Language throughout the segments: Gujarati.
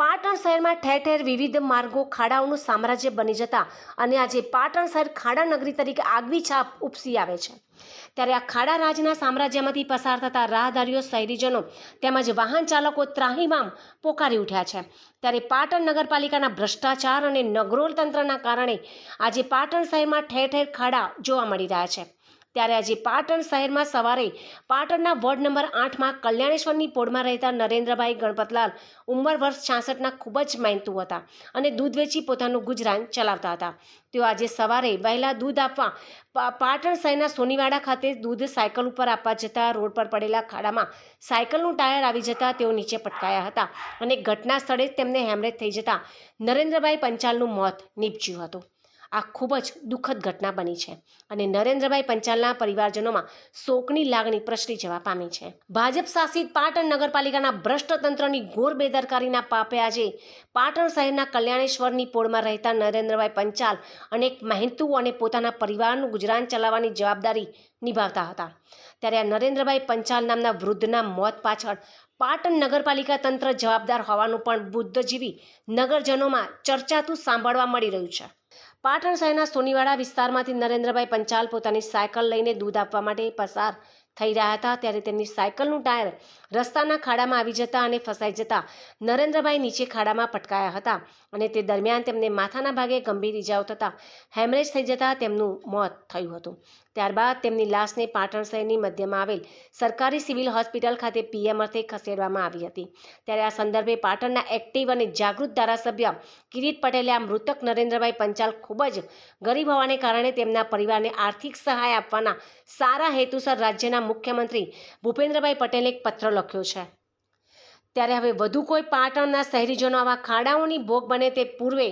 પાટણ શહેરમાં ઠેર ઠેર વિવિધ માર્ગો ખાડાઓનું સામ્રાજ્ય બની જતા અને આજે પાટણ શહેર ખાડા નગરી તરીકે આગવી છાપ ઉપસી આવે છે। ત્યારે આ ખાડા રાજના સામ્રાજ્યમાંથી પસાર થતા રાહદારીઓ, શહેરીજનો તેમજ વાહન ચાલકો ત્રાહિમામ પોકારી ઉઠ્યા છે। ત્યારે પાટણ નગરપાલિકાના ભ્રષ્ટાચાર અને નગરોલ તંત્રના કારણે આજે પાટણ શહેરમાં ઠેર ઠેર ખાડા જોવા મળી રહ્યા છે। ત્યારે આજે પાટણ શહેરમાં સવારે પાટણના વોર્ડ નંબર 8માં કલ્યાણેશ્વરની પોળમાં રહેતા નરેન્દ્રભાઈ ગણપતલાલ ઉંમર વર્ષ 66ના ખૂબ જ મહેનતુ હતા અને દૂધ વેચી પોતાનું ગુજરાન ચલાવતા હતા। તેઓ આજે સવારે વહેલા દૂધ આપવા પાટણ શહેરના સોનીવાડા ખાતે દૂધ સાયકલ ઉપર આપવા જતા રોડ પર પડેલા ખાડામાં સાયકલનું ટાયર આવી જતા તેઓ નીચે પટકાયા હતા અને ઘટના સ્થળે જ તેમને હેમરેજ થઈ જતા નરેન્દ્રભાઈ પંચાલનું મોત નીપજ્યું હતું। આ ખૂબ જ દુઃખદ ઘટના બની છે અને નરેન્દ્રભાઈ પંચાલના પરિવારજનોમાં શોકની લાગણી પ્રસરી જવા પામી છે। ભાજપ શાસિત પાટણ નગરપાલિકાના ભ્રષ્ટ તંત્રની ઘોર બેદરકારીના પાપે આજે પાટણ શહેરના કલ્યાણેશ્વરની પોળમાં રહેતા નરેન્દ્રભાઈ પંચાલ અનેક મહેનતુ અને પોતાના પરિવારનું ગુજરાન ચલાવવાની જવાબદારી નિભાવતા હતા। ત્યારે આ નરેન્દ્રભાઈ પંચાલ નામના વૃદ્ધના મોત પાછળ પાટણ નગરપાલિકા તંત્ર જવાબદાર હોવાનું પણ બુદ્ધિજીવી નગરજનોમાં ચર્ચાતું સાંભળવા મળી રહ્યું છે। પાટણ શહેરના સોનીવાડા વિસ્તારમાંથી નરેન્દ્રભાઈ પંચાલ પોતાની સાયકલ લઈને દૂધ આપવા માટે પસાર થઈ રહ્યા હતા ત્યારે તેમની સાયકલનું ટાયર રસ્તાના ખાડામાં આવી જતા અને ફસાઈ જતા નરેન્દ્રભાઈ નીચે ખાડામાં પટકાયા હતા અને તે દરમિયાન તેમને માથાના ભાગે ગંભીર ઇજાઓ થતા હેમરેજ થઈ જતા તેમનું મોત થયું હતું। ત્યારબાદ તેમની લાશને પાટણ શહેરની મધ્યમાં આવેલ સરકારી સિવિલ હોસ્પિટલ ખાતે પીએમ અર્થે ખસેડવામાં આવી હતી। ત્યારે આ સંદર્ભે પાટણના એક્ટિવ અને જાગૃત ધારાસભ્ય કિરીટ પટેલે આ મૃતક નરેન્દ્રભાઈ પંચાલ ખૂબ જ ગરીબ હોવાને કારણે તેમના પરિવારને આર્થિક સહાય આપવાના સારા હેતુસર રાજ્યના મુખ્યમંત્રી ભૂપેન્દ્રભાઈ પટેલે એક પત્ર લખ્યો છે। ત્યારે હવે વધુ કોઈ પાટણના શહેરીજનો આવા ખાડાઓની ભોગ બને તે પૂર્વે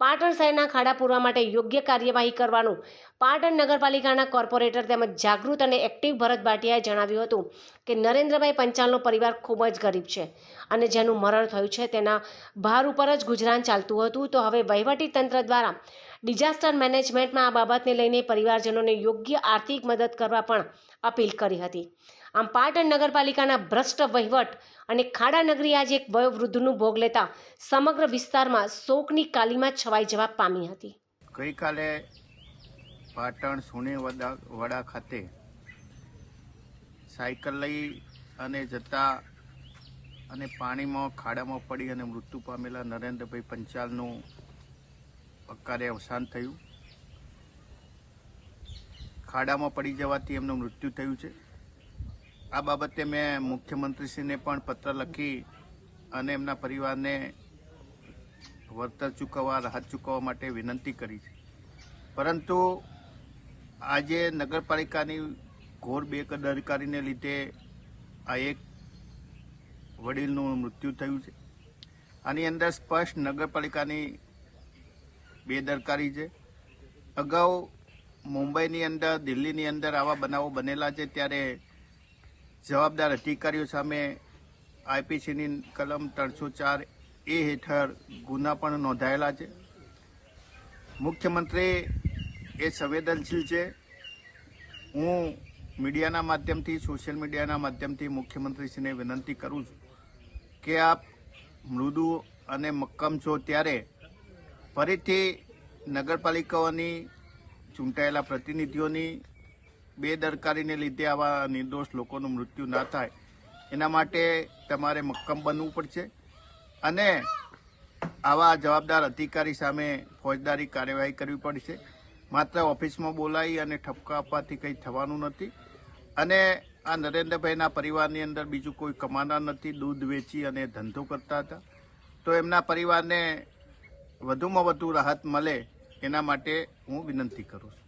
પાટણ શહેરના ખાડા પૂરવા માટે યોગ્ય કાર્યવાહી કરવાનું પાટણ નગરપાલિકાના કોર્પોરેટર તેમજ જાગૃત અને એક્ટિવ ભરત ભાટિયાએ જણાવ્યું હતું કે નરેન્દ્રભાઈ પંચાલનો પરિવાર ખૂબ જ ગરીબ છે અને જેનું મરણ થયું છે તેના ભાર ઉપર જ ગુજરાન ચાલતું હતું। તો હવે વહીવટી તંત્ર દ્વારા ડિઝાસ્ટર મેનેજમેન્ટમાં આ બાબતને લઈને પરિવારજનોને યોગ્ય આર્થિક મદદ કરવા પણ અપીલ કરી હતી। આમ પાટણ નગરપાલિકાના ભ્રષ્ટ વહીવટ અને ખાડા નગરી આજે એક વયોવૃદ્ધનું ભોગ લેતા સમગ્ર વિસ્તારમાં શોકની કાલીમાં છવાઈ જવા પામી હતી। ગઈકાલે પાટણ સોનીવાડા ખાતે સાયકલ લઈ અને જતા અને પાણીમાં ખાડામાં પડી અને મૃત્યુ પામેલા નરેન્દ્રભાઈ પંચાલનું અકાળે અવસાન થયું। ખાડામાં પડી જવાથી એમનું મૃત્યુ થયું છે। આ બાબતે મેં મુખ્યમંત્રીશ્રીને પણ પત્ર લખી અને એમના પરિવારને વળતર ચૂકવવા, રાહત ચૂકવવા માટે વિનંતી કરી છે, પરંતુ આજે નગરપાલિકાની ઘોર બેદરકારીને લીધે આ એક વડીલનું મૃત્યુ થયું છે। આની અંદર સ્પષ્ટ નગરપાલિકાની બેદરકારી છે। અગાઉ મુંબઈની અંદર, દિલ્હીની અંદર આવા બનાવો બનેલા છે ત્યારે જવાબદાર અધિકારીઓ સામે આઈપીસીની કલમ 304A હેઠળ ગુના પણ નોંધાયેલા છે। મુખ્યમંત્રી એ સંવેદનશીલ છે। હું મીડિયાના માધ્યમથી, સોશિયલ મીડિયાના માધ્યમથી મુખ્યમંત્રીશ્રીને વિનંતી કરું છું કે આપ મૃદુ અને મક્કમ છો ત્યારે ફરીથી નગરપાલિકાઓની ચૂંટાયેલા પ્રતિનિધિઓની બેદરકારીને લીધે આવા નિર્દોષ લોકોનું મૃત્યુ ના થાય એના માટે તમારે મક્કમ બનવું પડશે અને આવા જવાબદાર અધિકારી સામે ફોજદારી કાર્યવાહી કરવી પડશે। માત્ર ઓફિસમાં બોલાવી અને ઠપકા આપવાથી કંઈ થવાનું નથી અને આ નરેન્દ્રભાઈના પરિવારની અંદર બીજું કોઈ કમાનાર નથી, દૂધ વેચી અને ધંધો કરતા હતા, તો એમના પરિવારને વધુમાં વધુ રાહત મળે એના માટે હું વિનંતી કરું છું।